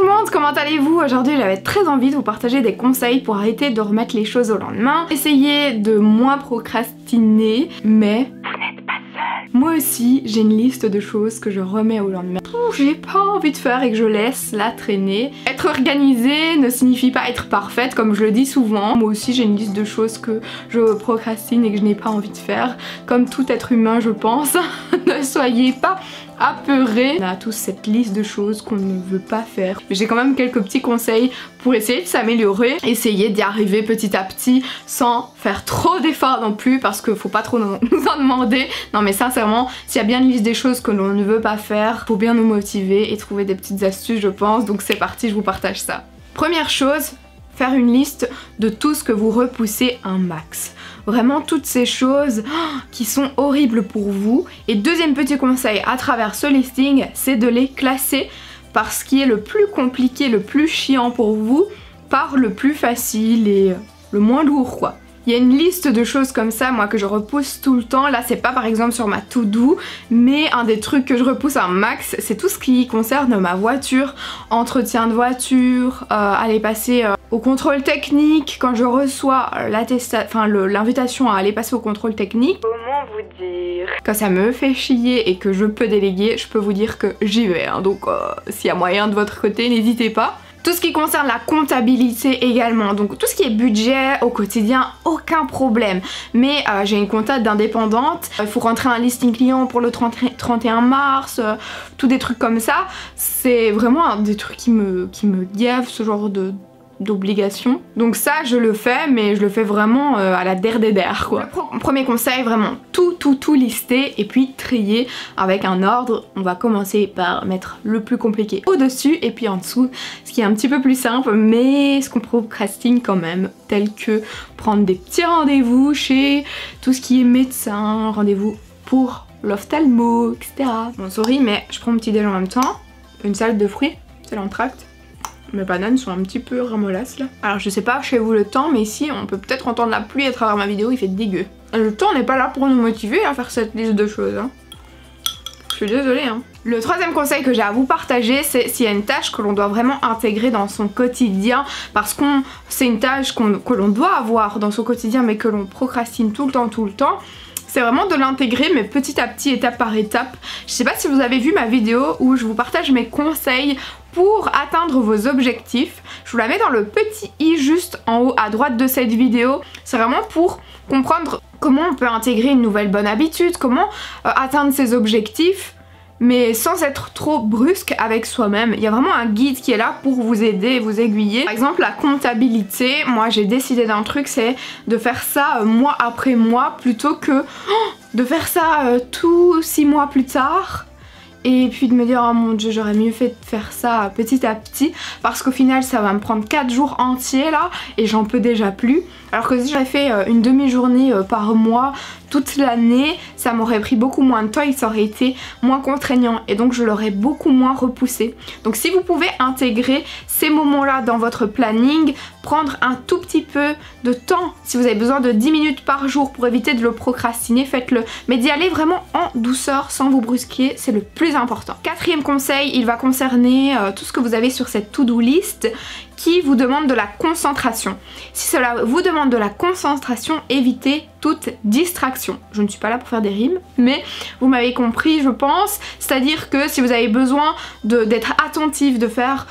le monde, comment allez-vous? Aujourd'hui j'avais très envie de vous partager des conseils pour arrêter de remettre les choses au lendemain. Essayez de moins procrastiner, mais vous n'êtes pas seul. Moi aussi j'ai une liste de choses que je remets au lendemain. J'ai pas envie de faire et que je laisse la traîner. Être organisée ne signifie pas être parfaite comme je le dis souvent. Moi aussi j'ai une liste de choses que je procrastine et que je n'ai pas envie de faire. Comme tout être humain je pense. Ne soyez pas apeurés. On a tous cette liste de choses qu'on ne veut pas faire. Mais j'ai quand même quelques petits conseils pour essayer de s'améliorer. Essayer d'y arriver petit à petit sans faire trop d'efforts non plus parce qu'il faut pas trop nous en demander. Non mais sincèrement, s'il y a bien une liste des choses que l'on ne veut pas faire, faut bien nous motiver et trouver des petites astuces je pense. Donc c'est parti, je vous partage ça. Première chose, faire une liste de tout ce que vous repoussez un max. Vraiment toutes ces choses qui sont horribles pour vous. Et deuxième petit conseil à travers ce listing, c'est de les classer par ce qui est le plus compliqué, le plus chiant pour vous, par le plus facile et le moins lourd quoi. Il y a une liste de choses comme ça, moi, que je repousse tout le temps. Là, c'est pas par exemple sur ma to-do, mais un des trucs que je repousse un max, c'est tout ce qui concerne ma voiture, entretien de voiture, aller passer au contrôle technique, quand je reçois l'invitation à aller passer au contrôle technique. Comment vous dire? Quand ça me fait chier et que je peux déléguer, je peux vous dire que j'y vais. Hein. Donc, s'il y a moyen de votre côté, n'hésitez pas. Tout ce qui concerne la comptabilité également, donc tout ce qui est budget au quotidien, aucun problème. Mais j'ai une comptable d'indépendante, il faut rentrer un listing client pour le 31 mars, tout des trucs comme ça. C'est vraiment des trucs qui me gavent, ce genre d'obligation. Donc ça je le fais, mais je le fais vraiment à la der quoi. Premier conseil, vraiment tout lister et puis trier avec un ordre. On va commencer par mettre le plus compliqué au dessus et puis en dessous ce qui est un petit peu plus simple mais ce qu'on procrastine quand même, tel que prendre des petits rendez-vous chez tout ce qui est médecin, rendez-vous pour l'ophtalmo, etc. Bon sorry mais je prends mon petit déj en même temps, une salade de fruits, c'est l'entracte. Mes bananes sont un petit peu ramollasses là. Alors je sais pas chez vous le temps, mais ici on peut peut-être entendre la pluie à travers ma vidéo, il fait dégueu. Le temps n'est pas là pour nous motiver à faire cette liste de choses. Hein. Je suis désolée. Hein. Le troisième conseil que j'ai à vous partager, c'est s'il y a une tâche que l'on doit vraiment intégrer dans son quotidien, parce que c'est une tâche que l'on doit avoir dans son quotidien mais que l'on procrastine tout le temps. C'est vraiment de l'intégrer mais petit à petit, étape par étape. Je sais pas si vous avez vu ma vidéo où je vous partage mes conseils pour atteindre vos objectifs. Je vous la mets dans le petit i juste en haut à droite de cette vidéo. C'est vraiment pour comprendre comment on peut intégrer une nouvelle bonne habitude, comment atteindre ses objectifs mais sans être trop brusque avec soi-même. Il y a vraiment un guide qui est là pour vous aider et vous aiguiller. Par exemple la comptabilité, moi j'ai décidé d'un truc, c'est de faire ça mois après mois plutôt que de faire ça tout 6 mois plus tard. Et puis de me dire oh mon dieu j'aurais mieux fait de faire ça petit à petit parce qu'au final ça va me prendre 4 jours entiers là et j'en peux déjà plus. Alors que si j'avais fait une demi-journée par mois toute l'année, ça m'aurait pris beaucoup moins de temps et ça aurait été moins contraignant et donc je l'aurais beaucoup moins repoussé. Donc si vous pouvez intégrer ces moments là dans votre planning, prendre un tout petit peu de temps, si vous avez besoin de 10 minutes par jour pour éviter de le procrastiner, faites-le. Mais d'y aller vraiment en douceur sans vous brusquer, c'est le plus important. Quatrième conseil, il va concerner tout ce que vous avez sur cette to-do list qui vous demande de la concentration. Si cela vous demande de la concentration, évitez toute distraction. Je ne suis pas là pour faire des rimes, mais vous m'avez compris je pense. C'est-à-dire que si vous avez besoin d'être attentif, de faire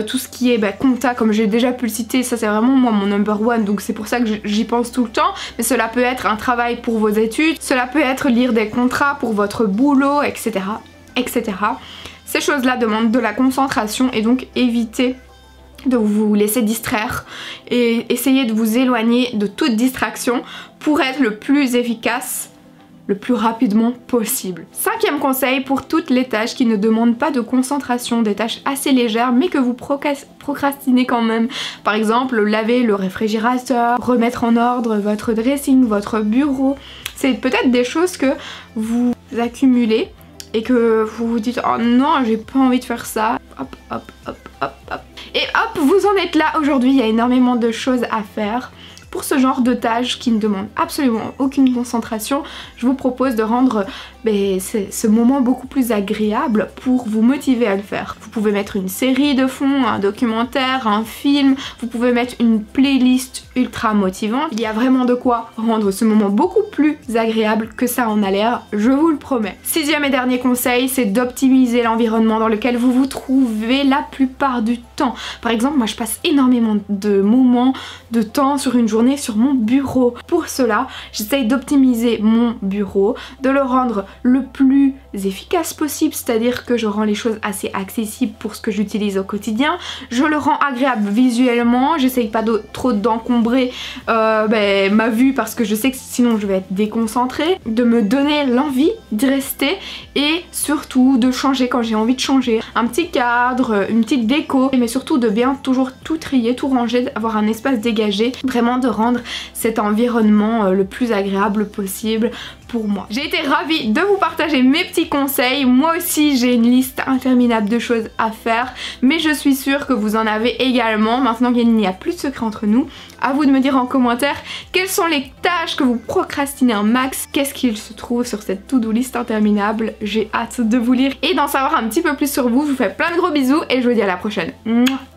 tout ce qui est compta comme j'ai déjà pu le citer, ça c'est vraiment moi mon number one, donc c'est pour ça que j'y pense tout le temps. Mais cela peut être un travail pour vos études, cela peut être lire des contrats pour votre boulot, etc. Ces choses-là demandent de la concentration et donc évitez de vous laisser distraire et essayez de vous éloigner de toute distraction pour être le plus efficace le plus rapidement possible. Cinquième conseil pour toutes les tâches qui ne demandent pas de concentration, des tâches assez légères mais que vous procrastinez quand même. Par exemple laver le réfrigérateur, remettre en ordre votre dressing, votre bureau. C'est peut-être des choses que vous accumulez et que vous vous dites oh non j'ai pas envie de faire ça. Hop. Et hop, vous en êtes là aujourd'hui, il y a énormément de choses à faire. Pour ce genre de tâches qui ne demandent absolument aucune concentration, je vous propose de rendre ce moment beaucoup plus agréable pour vous motiver à le faire. Vous pouvez mettre une série de fond, un documentaire, un film, vous pouvez mettre une playlist ultra motivante. Il y a vraiment de quoi rendre ce moment beaucoup plus agréable que ça en a l'air, je vous le promets. Sixième et dernier conseil, c'est d'optimiser l'environnement dans lequel vous vous trouvez la plupart du temps. Par exemple, moi je passe énormément de moments, de temps sur une journée sur mon bureau. Pour cela, j'essaye d'optimiser mon bureau, de le rendre le plus efficace possible, c'est-à-dire que je rends les choses assez accessibles pour ce que j'utilise au quotidien. Je le rends agréable visuellement, j'essaye pas trop d'encombrer ma vue parce que je sais que sinon je vais être déconcentrée, de me donner l'envie d'y rester et surtout de changer quand j'ai envie de changer. Un petit cadre, une petite déco, mais surtout de bien toujours tout trier, tout ranger, d'avoir un espace dégagé, vraiment de rendre cet environnement le plus agréable possible pour moi. J'ai été ravie de vous partager mes petits conseils. Moi aussi j'ai une liste interminable de choses à faire, mais je suis sûre que vous en avez également. Maintenant qu'il n'y a plus de secret entre nous, à vous de me dire en commentaire quelles sont les tâches que vous procrastinez un max, qu'est-ce qu'il se trouve sur cette to-do list interminable. J'ai hâte de vous lire et d'en savoir un petit peu plus sur vous. Je vous fais plein de gros bisous et je vous dis à la prochaine. Mouah.